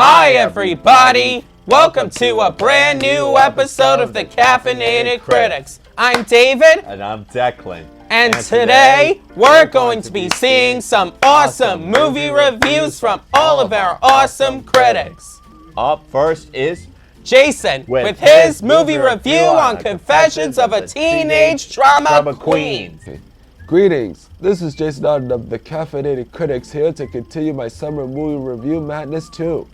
Hi everybody! Welcome to a brand new episode of the Caffeinated Critics. I'm David. And I'm Declan. And today, we're going to be seeing some awesome movie reviews from all of our awesome critics. Up first is Jason with his movie review on Confessions of a Teenage Drama Queen. Greetings, this is Jason out of the Caffeinated Critics here to continue my summer movie review madness too.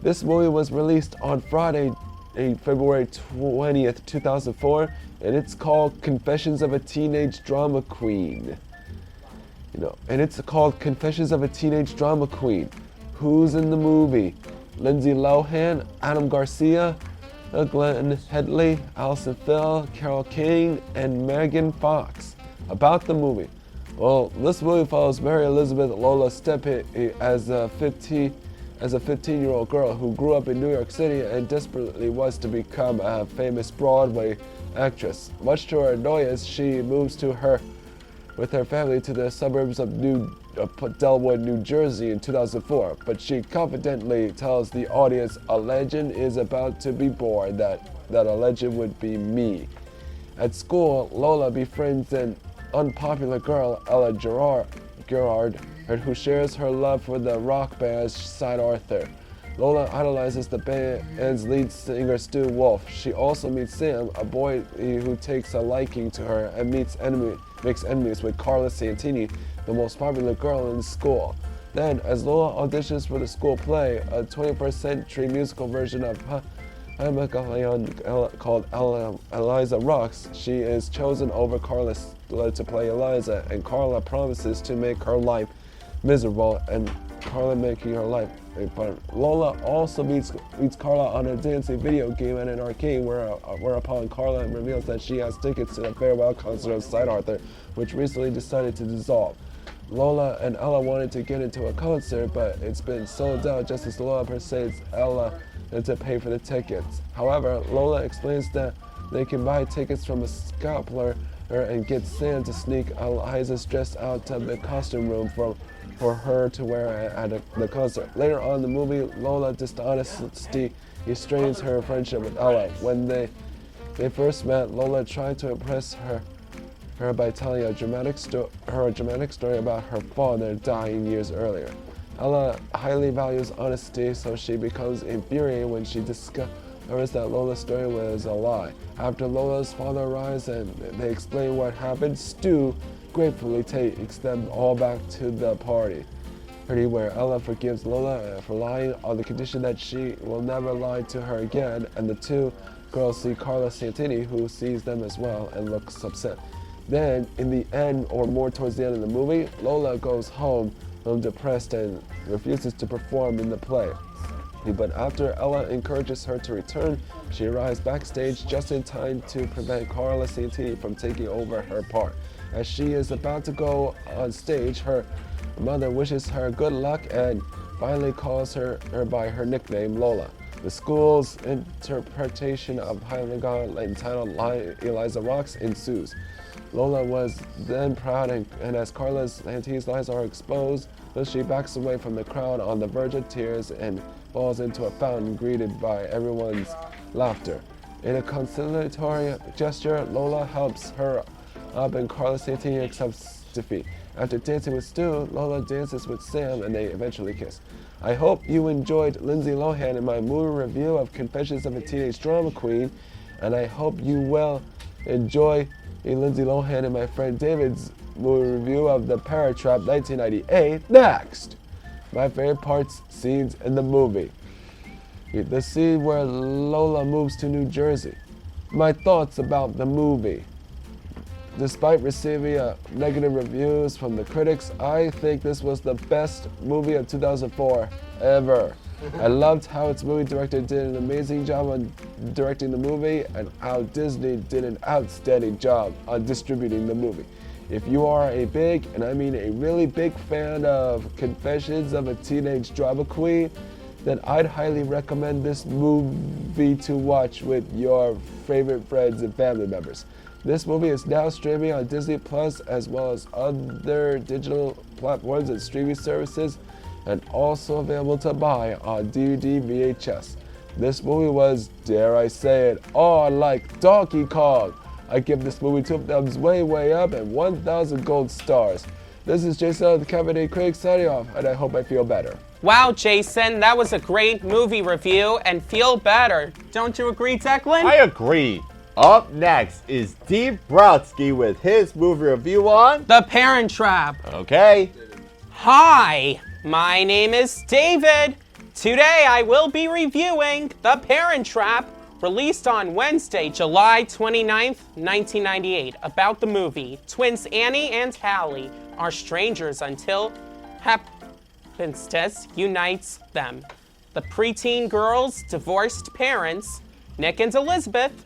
This movie was released on Friday, February 20th, 2004, and it's called Confessions of a Teenage Drama Queen. Confessions of a Teenage Drama Queen. Who's in the movie? Lindsay Lohan, Adam Garcia, Glenn Headley, Allison Phil, Carol King, and Megan Fox. About the movie. Well, this movie follows Mary Elizabeth Lola Stephe as a 15-year-old girl who grew up in New York City and desperately wants to become a famous Broadway actress. Much to her annoyance, she moves with her family to the suburbs of Delwood, New Jersey in 2004, but she confidently tells the audience a legend is about to be born, that a legend would be me. At school, Lola befriends an unpopular girl, Ella Gerard, who shares her love for the rock band's Side Arthur. Lola idolizes the band's lead singer Stu Wolf. She also meets Sam, a boy who takes a liking to her and makes enemies with Carla Santini, the most popular girl in school. Then, as Lola auditions for the school play, a 21st century musical version of called Eliza Rocks, she is chosen over Carla to play Eliza, and Carla promises to make her life miserable, and Carla making her life fun. Lola also meets Carla on a dancing video game at an arcade, whereupon Carla reveals that she has tickets to the farewell concert of Side Arthur, which recently decided to dissolve. Lola and Ella wanted to get into a concert, but it's been sold out just as Lola persuades Ella to pay for the tickets. However, Lola explains that they can buy tickets from a scalper and get Sam to sneak Eliza's dress out of the costume room for her to wear at the concert. Later on in the movie, Lola's dishonesty strains her friendship with Ella. When they first met, Lola tried to impress her by telling a dramatic story about her father dying years earlier. Ella highly values honesty, so she becomes infuriated when she discovers that Lola's story was a lie. After Lola's father arrives and they explain what happened, Stu gratefully takes them all back to the party where Ella forgives Lola for lying on the condition that she will never lie to her again, and the two girls see Carla Santini, who sees them as well and looks upset. Then, in the end, or more towards the end of the movie, Lola goes home depressed and refuses to perform in the play. But after Ella encourages her to return, she arrives backstage just in time to prevent Carla Santini from taking over her part. As she is about to go on stage, her mother wishes her good luck and finally calls her by her nickname, Lola. The school's interpretation of Heinlein entitled Eliza Rocks ensues. Lola was then proud, and as Carla Santini's lies are exposed, she backs away from the crowd on the verge of tears and falls into a fountain greeted by everyone's laughter. In a conciliatory gesture, Lola helps her up and Carla Santini accepts defeat. After dancing with Stu, Lola dances with Sam and they eventually kiss. I hope you enjoyed Lindsay Lohan in my movie review of Confessions of a Teenage Drama Queen, and I hope you will enjoy Lindsay Lohan and my friend David's movie review of The Parent Trap 1998 next. My favorite parts, scenes in the movie. The scene where Lola moves to New Jersey. My thoughts about the movie. Despite receiving negative reviews from the critics, I think this was the best movie of 2004 ever. I loved how its movie director did an amazing job on directing the movie and how Disney did an outstanding job on distributing the movie. If you are a big, and I mean a really big fan of Confessions of a Teenage Drama Queen, then I'd highly recommend this movie to watch with your favorite friends and family members. This movie is now streaming on Disney Plus as well as other digital platforms and streaming services. and also available to buy on DVD VHS. This movie was, dare I say it, like Donkey Kong. I give this movie 2 thumbs way up and 1,000 gold stars. This is Jason of the Cafe Critic signing off, and I hope I feel better. Wow, Jason, that was a great movie review and feel better. Don't you agree, Declan? I agree. Up next is Steve Brodsky with his movie review on The Parent Trap. Okay. Hi, my name is David. Today I will be reviewing The Parent Trap, released on Wednesday, July 29th, 1998, about the movie. Twins Annie and Hallie are strangers until happenstance unites them. The preteen girls' divorced parents, Nick and Elizabeth,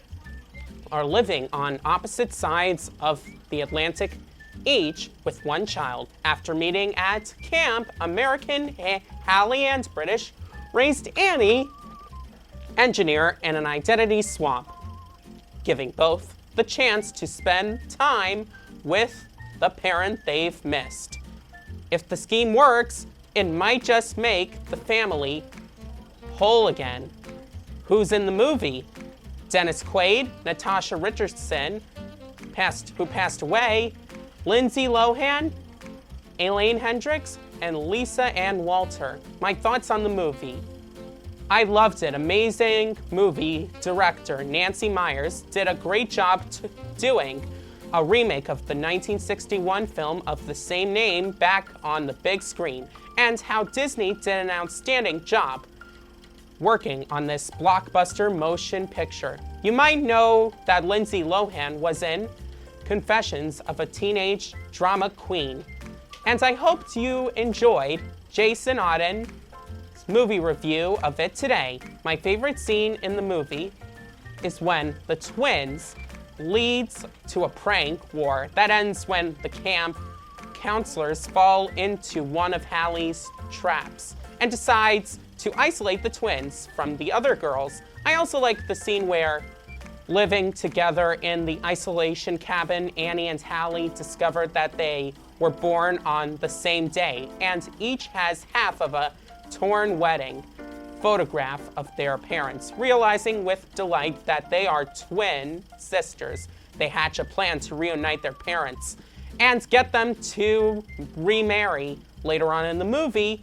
are living on opposite sides of the Atlantic, each with one child. After meeting at camp, American Hallie and British raised Annie engineer in an identity swap, giving both the chance to spend time with the parent they've missed. If the scheme works, it might just make the family whole again. Who's in the movie? Dennis Quaid, Natasha Richardson, who passed away, Lindsay Lohan, Elaine Hendricks, and Lisa Ann Walter. My thoughts on the movie. I loved it. Amazing movie director Nancy Meyers did a great job doing a remake of the 1961 film of the same name back on the big screen, and how Disney did an outstanding job working on this blockbuster motion picture. You might know that Lindsay Lohan was in Confessions of a Teenage Drama Queen. And I hoped you enjoyed Jason Auden's movie review of it today. My favorite scene in the movie is when the twins leads to a prank war that ends when the camp counselors fall into one of Hallie's traps and decides to isolate the twins from the other girls. I also like the scene where, living together in the isolation cabin, Annie and Hallie discovered that they were born on the same day and each has half of a torn wedding photograph of their parents. Realizing with delight that they are twin sisters, they hatch a plan to reunite their parents and get them to remarry. Later on in the movie,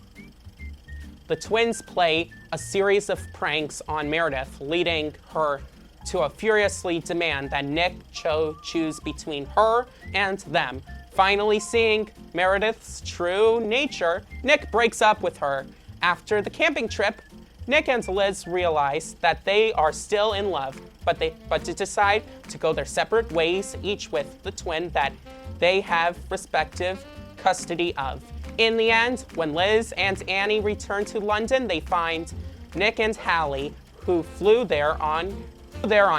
the twins play a series of pranks on Meredith, leading her to a furiously demand that Nick choose between her and them. Finally seeing Meredith's true nature, Nick breaks up with her. After the camping trip, Nick and Liz realize that they are still in love, but to decide to go their separate ways, each with the twin that they have respective custody of. In the end, when Liz and Annie return to London, they find Nick and Hallie, who flew there on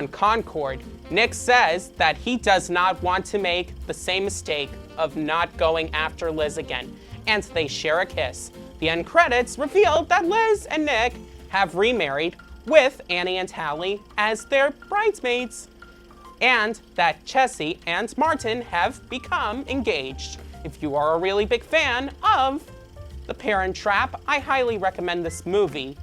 Concorde. Nick says that he does not want to make the same mistake of not going after Liz again, and they share a kiss. The end credits revealed that Liz and Nick have remarried, with Annie and Hallie as their bridesmaids, and that Chessie and Martin have become engaged. If you are a really big fan of The Parent Trap, I highly recommend this movie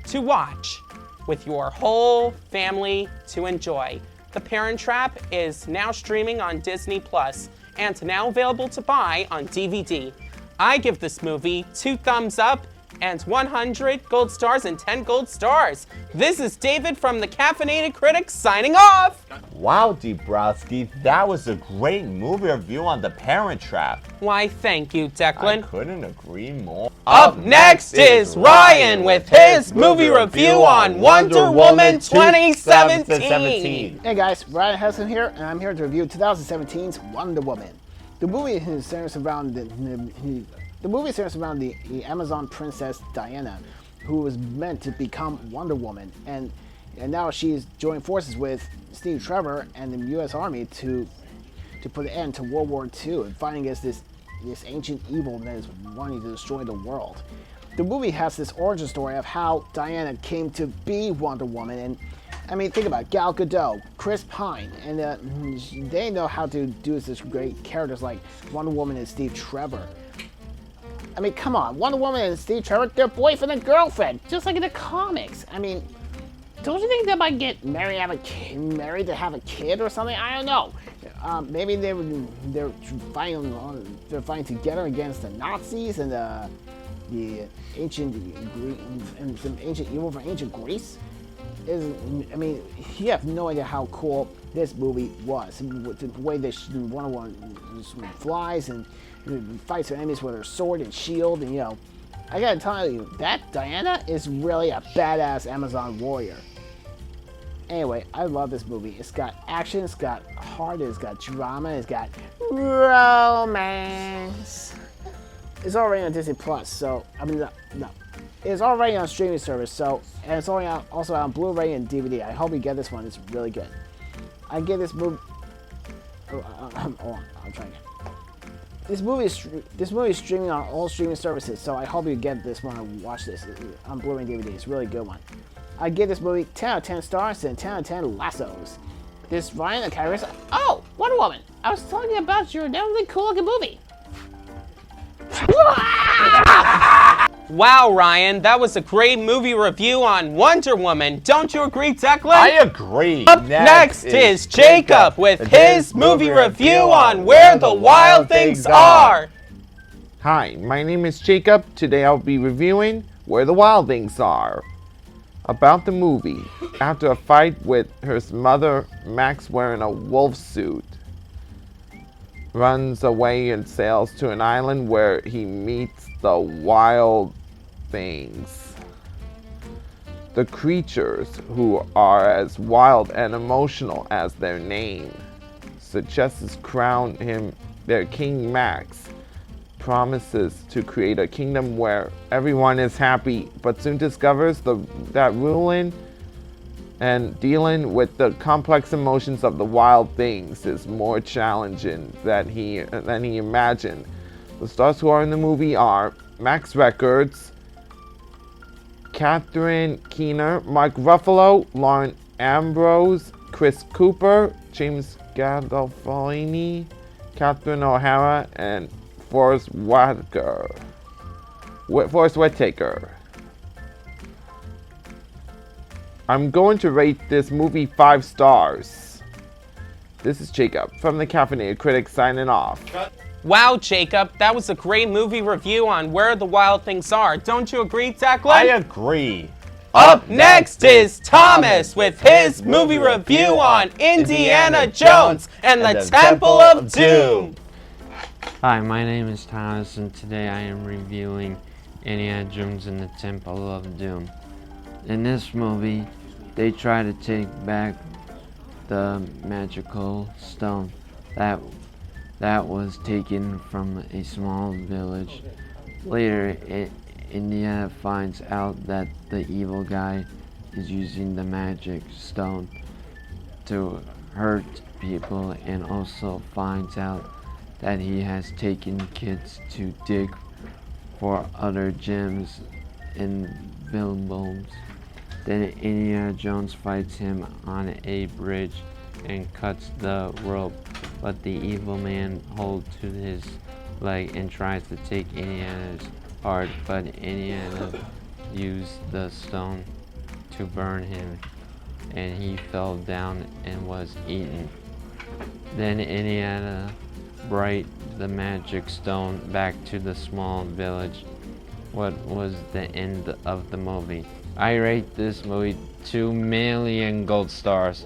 to watch with your whole family to enjoy. The Parent Trap is now streaming on Disney Plus and now available to buy on DVD. I give this movie 2 thumbs up and 100 gold stars and 10 gold stars. This is David from the Caffeinated Critic signing off. Wow, Dabrowski, that was a great movie review on The Parent Trap. Why, thank you, I Declan. couldn't agree more. Up next is Ryan with his movie review on Wonder Woman 2017. Hey guys, Ryan Hesson here, and I'm here to review 2017's Wonder Woman. The movie centers around the Amazon princess Diana, who was meant to become Wonder Woman, and now she's joined forces with Steve Trevor and the U.S. Army to put an end to World War II and fighting against this ancient evil that is wanting to destroy the world. The movie has this origin story of how Diana came to be Wonder Woman, and I mean, think about it. Gal Gadot, Chris Pine, and they know how to do such great characters like Wonder Woman and Steve Trevor. I mean, come on. Wonder Woman and Steve Trevor, they're boyfriend and girlfriend, just like in the comics. I mean, don't you think they might get married to have a kid or something? I don't know. Maybe they're fighting together against the Nazis and the ancient and some ancient evil from ancient Greece. I mean, you have no idea how cool this movie was. The way that Wonder Woman flies and fights her enemies with her sword and shield, and I gotta tell you, that Diana is really a badass Amazon warrior. Anyway, I love this movie. It's got action, it's got heart, it's got drama, it's got romance. It's already on Disney Plus, so no. It's already on streaming service, and it's also on Blu-ray and DVD. I hope you get this one. It's really good. I get this movie. Hold on, I'm trying. This movie is streaming on all streaming services, so I hope you get this one and watch this on Blu-ray and DVD. It's a really good one. I give this movie 10 out of 10 stars and 10 out of 10 lassos. This Ryan, the character. Oh, Wonder Woman! I was talking about your really cool looking movie. Wow, Ryan, that was a great movie review on Wonder Woman. Don't you agree, Declan? I agree. Up next is Jacob with his movie review on Where the Wild Things Are. Hi, my name is Jacob. Today I'll be reviewing Where the Wild Things Are. About the movie. After a fight with her mother, Max, wearing a wolf suit, runs away and sails to an island where he meets the wild things. The creatures, who are as wild and emotional as their name, suggests crown him their King. Max promises to create a kingdom where everyone is happy, but soon discovers that ruling and dealing with the complex emotions of the wild things is more challenging than he imagined. The stars who are in the movie are Max Records, Catherine Keener, Mark Ruffalo, Lauren Ambrose, Chris Cooper, James Gandolfini, Catherine O'Hara, and Forrest Whitaker. I'm going to rate this movie 5 stars. This is Jacob from the Caffeinated Critic signing off. Wow, Jacob, that was a great movie review on Where the Wild Things Are. Don't you agree, Declan? I agree. Up next is Thomas with his movie review on Indiana Jones and the Temple of Doom. Hi, my name is Thomas, and today I am reviewing Indiana Jones and the Temple of Doom. In this movie, they try to take back the magical stone that was taken from a small village. Later, Indiana finds out that the evil guy is using the magic stone to hurt people, and also finds out that he has taken kids to dig for other gems in Bilbo's. Then Indiana Jones fights him on a bridge and cuts the rope, but the evil man holds to his leg and tries to take Indiana's heart, but Indiana used the stone to burn him, and he fell down and was eaten. Then Indiana brought the magic stone back to the small village. What was the end of the movie? I rate this movie 2 million gold stars.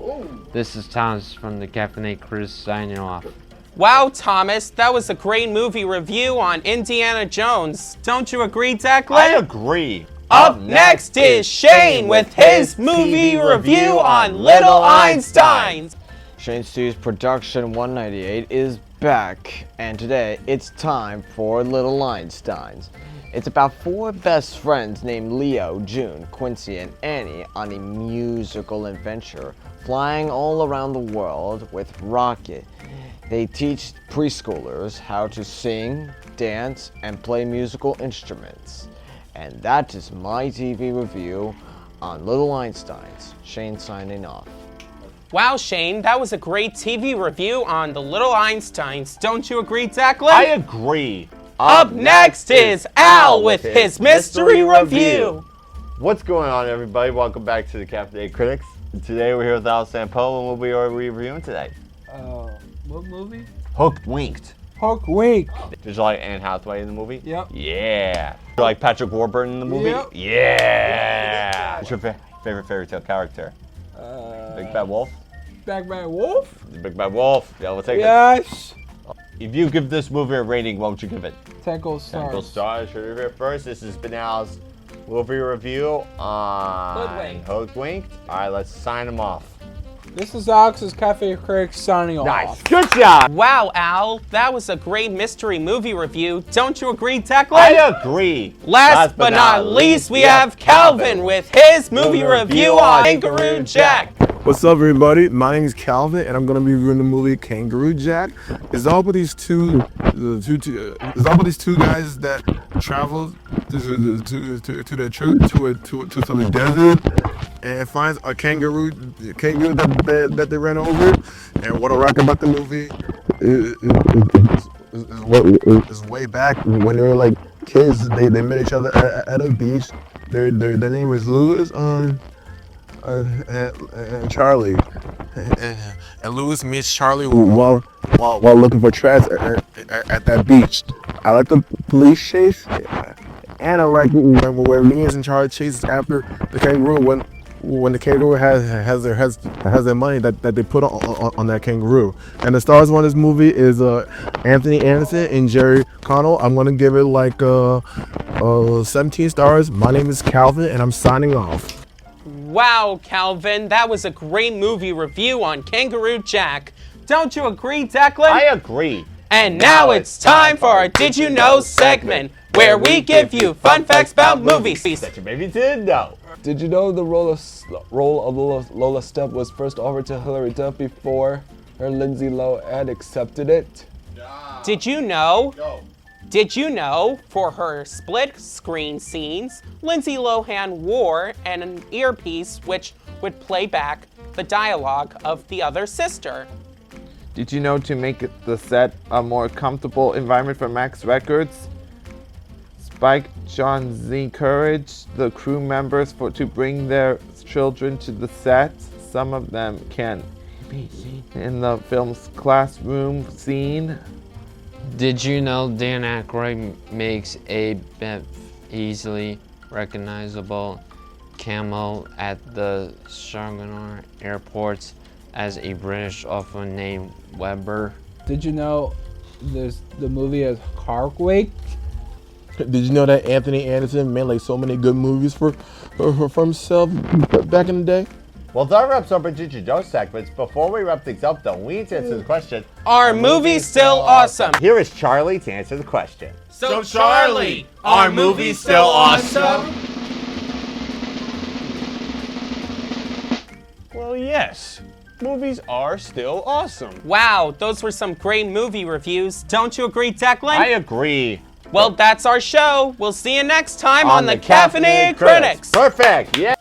This is Thomas from the Caffeinated Critic signing off. Wow, Thomas, that was a great movie review on Indiana Jones. Don't you agree, Declan? I agree. Up next is Shane with his movie review on Little Einsteins. Shane Stu's Production 198 is back, and today it's time for Little Einsteins. It's about 4 best friends named Leo, June, Quincy, and Annie on a musical adventure, flying all around the world with Rocket. They teach preschoolers how to sing, dance, and play musical instruments. And that is my TV review on Little Einsteins. Shane signing off. Wow, Shane, that was a great TV review on the Little Einsteins. Don't you agree, Declan? I agree. Up next is Al with his mystery review. What's going on, everybody? Welcome back to the Cafe Critics. Today we're here with Al Sampo, and what we are reviewing today? What movie? Hooked Winked. Hulk Week. Did you like Anne Hathaway in the movie? Yep. Yeah. Did you like Patrick Warburton in the movie? Yep. Yeah. What's your favorite fairy tale character? Big Bad Wolf? Batman Wolf? The Big Bad Wolf. Yeah, we'll take it. Yes. If you give this movie a rating, what would you give it? 10 gold stars. 10 gold stars. Should we hear it first? This has been Al's movie review on Hoodwinked. Hoodwinked. All right, let's sign them off. This is Alex's Cafe Critics signing Nice. off. Good job. Wow, Al, that was a great mystery movie review. Don't you agree, Declan? I agree. Last but not least, we have Calvin with his movie review on Kangaroo Jack. What's up, everybody? My name is Calvin, and I'm gonna be reviewing the movie Kangaroo Jack. It's all about these two guys that travel to some desert and finds a kangaroo that they ran over. And what I like about the movie is way back when they were like kids. They met each other at a beach. Their name is Louis and Charlie, and Louis meets Charlie while looking for trash at that beach. I like the police chase, and I like where Louis and Charlie chases after the kangaroo when the kangaroo has their money that they put on that kangaroo. And the stars on this movie is Anthony Anderson and Jerry Connell. I'm gonna give it like 17 stars. My name is Calvin, and I'm signing off. Wow, Calvin, that was a great movie review on Kangaroo Jack. Don't you agree, Declan? I agree. And now it's time for our Did You Know segment, where we give you fun facts about movies. That you maybe didn't know. Did you know the role of Lola Step was first offered to Hilary Duff before her Lindsay Lohan accepted it? Did you know? Did you know, for her split screen scenes, Lindsay Lohan wore an earpiece which would play back the dialogue of the other sister? Did you know to make the set a more comfortable environment for Max Records, Spike Jonze encouraged the crew members to bring their children to the set? Some of them can be seen in the film's classroom scene. Did you know Dan Aykroyd makes a easily recognizable cameo at the Shanghai airports as a British author named Weber? Did you know the movie is Hulk Week? Did you know that Anthony Anderson made like so many good movies for himself back in the day? Well, that wraps up our Did You Know segments. Before we wrap things up, though, we need to answer the question. Are movies still awesome? Here is Charlie to answer the question. So Charlie, are movies still awesome? Well, yes. Movies are still awesome. Wow, those were some great movie reviews. Don't you agree, Declan? I agree. Well, that's our show. We'll see you next time on the Caffeinated Critics. Perfect. Yeah.